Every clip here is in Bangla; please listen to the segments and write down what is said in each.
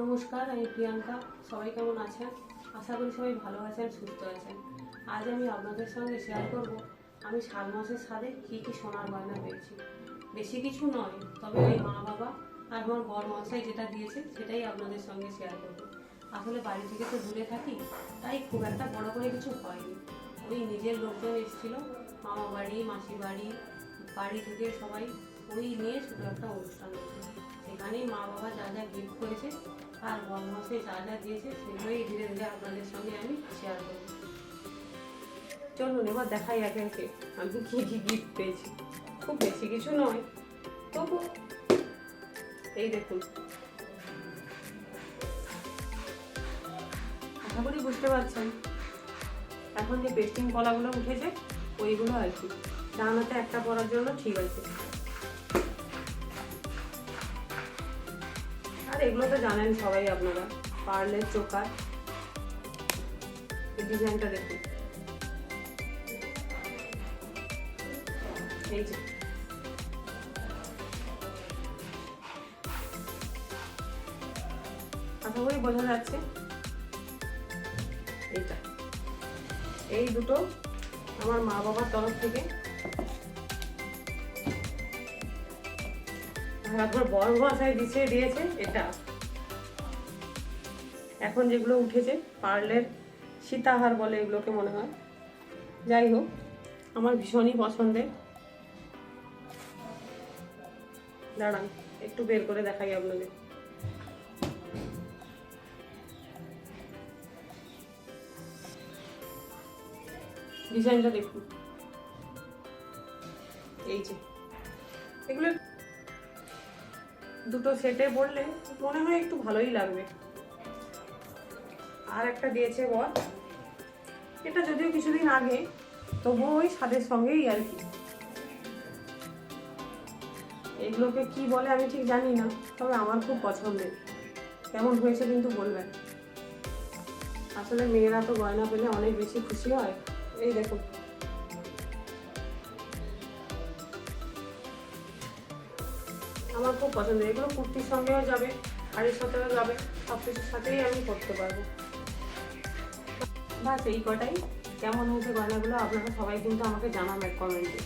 নমস্কার, আমি প্রিয়াঙ্কা। সবাই কেমন আছেন? আশা করি সবাই ভালো আছেন, সুস্থ আছেন। আজ আমি আপনাদের সঙ্গে শেয়ার করব আমি 7 মাসের সাথে কী কী সোনার গয়না পেয়েছি। বেশি কিছু নয়, তবে ওই মা বাবা আর আমার বড় মশাই যেটা দিয়েছে সেটাই আপনাদের সঙ্গে শেয়ার করব। আসলে বাড়ি থেকে তো দূরে থাকি, তাই খুব একটা বড় করে কিছু হয়নি। ওই নিজের লোকজন এসেছিলো, মামা বাড়ি, মাসি বাড়ি, বাড়ি থেকে সবাই ওই নিয়ে ছোটো একটা অনুষ্ঠান হয়েছে। সেখানেই মা বাবা যা যা গিফট করেছে আর বড়মাসে যা যা দিয়েছে সেগুলোই ধীরে ধীরে আপনাদের সঙ্গে আমি শেয়ার করব। চলুন এবার দেখাই একে একে আমি কী কী গিফট পেয়েছি। খুব বেশি কিছু নয়, তবু এই দেখুন। আশা করি বুঝতে পারছেন, এখন যে পেস্টিং কলাগুলো উঠেছে ওইগুলো আর কি। ডান হাতে একটা পরার জন্য ঠিক আছে। আর এগুলো তো জানেন সবাই আপনারা, পার্লের চোকার। এই ডিজাইনটা দেখুন, এই যে আশা করি বোঝা যাচ্ছে। এইটা, এই দুটো আমার মা বাবার তরফ থেকে, আর আপনার বড় মশাই দিয়েছে এটা। এখন যেগুলো উঠেছে পার্লের সীতাহার বলে এগুলোকে মনে হয়, যাই হোক আমার ভীষণই পছন্দের। দাঁড়ান একটু বের করে দেখাই আপনাদের। ডিজাইনটা দেখুন, এই যে এগুলো দুটো সেটে পড়লে মনে হয় একটু ভালোই লাগবে। আর একটা দিয়েছে বর, এটা যদিও কিছুদিন আগে, তবুও ওই স্বাদের সঙ্গেই আর কি। এগুলোকে কি বলে আমি ঠিক জানি না, তবে আমার খুব পছন্দের। কেমন হয়েছে কিন্তু বলবেন। আসলে মেয়েরা তো গয়না পেলে অনেক বেশি খুশি হয়। এই দেখুন, আমার খুব পছন্দের। এগুলো কুর্তির সঙ্গেও যাবে, শাড়ির সাথেও যাবে, সব কিছুর সাথেই আমি করতে পারবো। বাস এই কটাই। কেমন হয়েছে গয়নাগুলো আপনারা সবাই কিন্তু আমাকে জানাবেন কমেন্টে।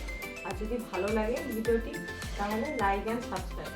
আর যদি ভালো লাগে ভিডিওটি তাহলে লাইক অ্যান্ড সাবস্ক্রাইব।